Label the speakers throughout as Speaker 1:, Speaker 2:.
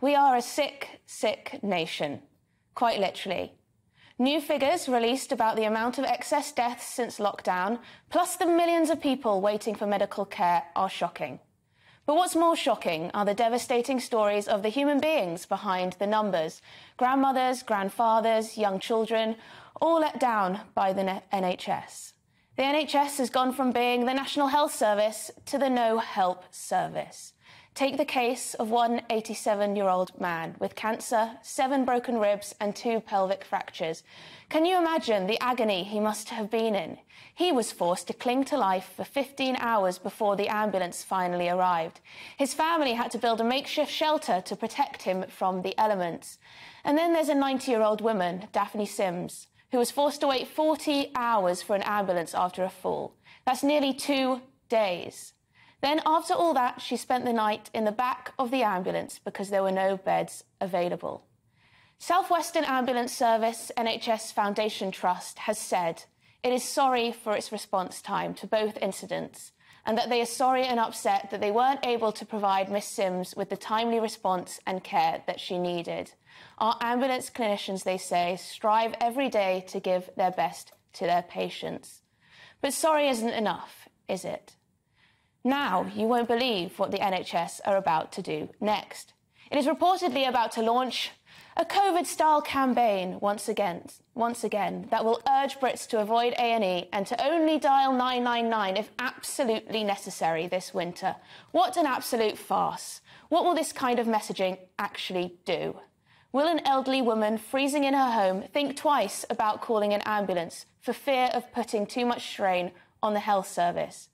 Speaker 1: We are a sick, sick nation, quite literally. New figures released about the amount of excess deaths since lockdown, plus the millions of people waiting for medical care, are shocking. But what's more shocking are the devastating stories of the human beings behind the numbers. Grandmothers, grandfathers, young children, all let down by the NHS. The NHS has gone from being the National Health Service to the No Help Service. Take the case of one 87-year-old man with cancer, 7 broken ribs and 2 pelvic fractures. Can you imagine the agony he must have been in? He was forced to cling to life for 15 hours before the ambulance finally arrived. His family had to build a makeshift shelter to protect him from the elements. And then there's a 90-year-old woman, Daphne Sims, who was forced to wait 40 hours for an ambulance after a fall. That's nearly 2 days. Then, after all that, she spent the night in the back of the ambulance because there were no beds available. South Western Ambulance Service NHS Foundation Trust has said it is sorry for its response time to both incidents and that they are sorry and upset that they weren't able to provide Miss Sims with the timely response and care that she needed. Our ambulance clinicians, they say, strive every day to give their best to their patients. But sorry isn't enough, is it? Now, you won't believe what the NHS are about to do next. It is reportedly about to launch a COVID-style campaign once again, that will urge Brits to avoid A&E and to only dial 999 if absolutely necessary this winter. What an absolute farce. What will this kind of messaging actually do? Will an elderly woman freezing in her home think twice about calling an ambulance for fear of putting too much strain on the health service?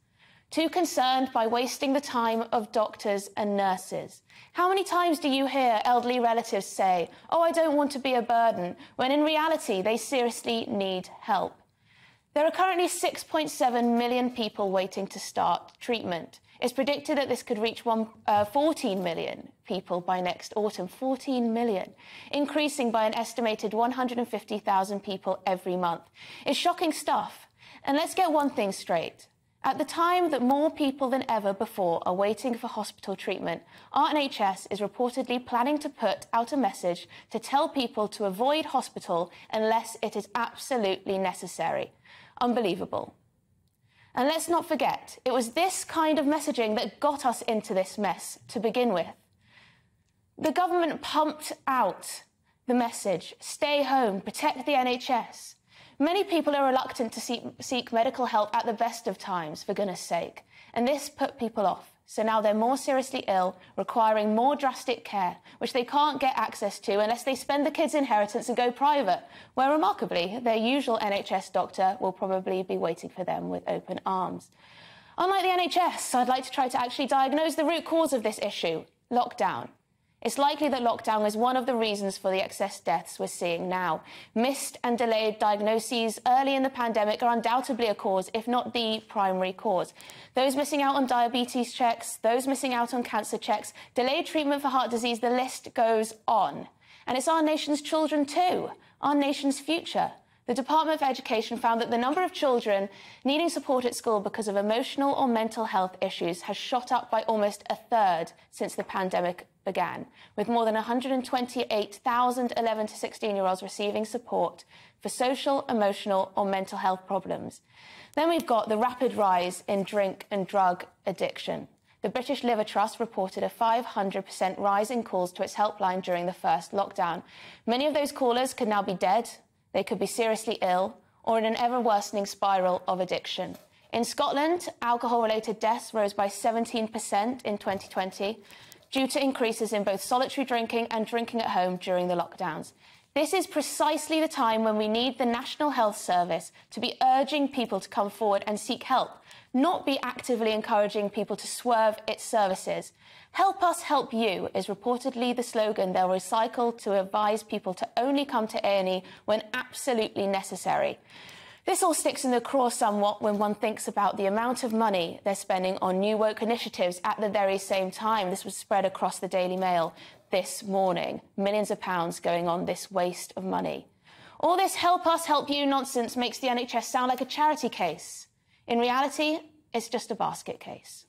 Speaker 1: Too concerned by wasting the time of doctors and nurses? How many times do you hear elderly relatives say, "Oh, I don't want to be a burden," when in reality they seriously need help? There are currently 6.7 million people waiting to start treatment. It's predicted that this could reach 14 million people by next autumn. 14 million, increasing by an estimated 150,000 people every month. It's shocking stuff. And let's get one thing straight. At the time that more people than ever before are waiting for hospital treatment, our NHS is reportedly planning to put out a message to tell people to avoid hospital unless it is absolutely necessary. Unbelievable. And let's not forget, it was this kind of messaging that got us into this mess to begin with. The government pumped out the message, stay home, protect the NHS. Many people are reluctant to seek medical help at the best of times, for goodness sake, and this put people off. So now they're more seriously ill, requiring more drastic care, which they can't get access to unless they spend the kids' inheritance and go private, where remarkably, their usual NHS doctor will probably be waiting for them with open arms. Unlike the NHS, I'd like to try to actually diagnose the root cause of this issue: lockdown. It's likely that lockdown was one of the reasons for the excess deaths we're seeing now. Missed and delayed diagnoses early in the pandemic are undoubtedly a cause, if not the primary cause. Those missing out on diabetes checks, those missing out on cancer checks, delayed treatment for heart disease, the list goes on. And it's our nation's children too, our nation's future. The Department of Education found that the number of children needing support at school because of emotional or mental health issues has shot up by almost a third since the pandemic began, with more than 128,000 11 to 16-year-olds receiving support for social, emotional or mental health problems. Then we've got the rapid rise in drink and drug addiction. The British Liver Trust reported a 500% rise in calls to its helpline during the first lockdown. Many of those callers could now be dead, they could be seriously ill, or in an ever-worsening spiral of addiction. In Scotland, alcohol-related deaths rose by 17% in 2020, due to increases in both solitary drinking and drinking at home during the lockdowns. This is precisely the time when we need the National Health Service to be urging people to come forward and seek help, not be actively encouraging people to swerve its services. Help us help you is reportedly the slogan they'll recycle to advise people to only come to A&E when absolutely necessary. This all sticks in the craw somewhat when one thinks about the amount of money they're spending on new woke initiatives at the very same time. This was spread across the Daily Mail this morning. Millions of pounds going on this waste of money. All this help us help you nonsense makes the NHS sound like a charity case. In reality, it's just a basket case.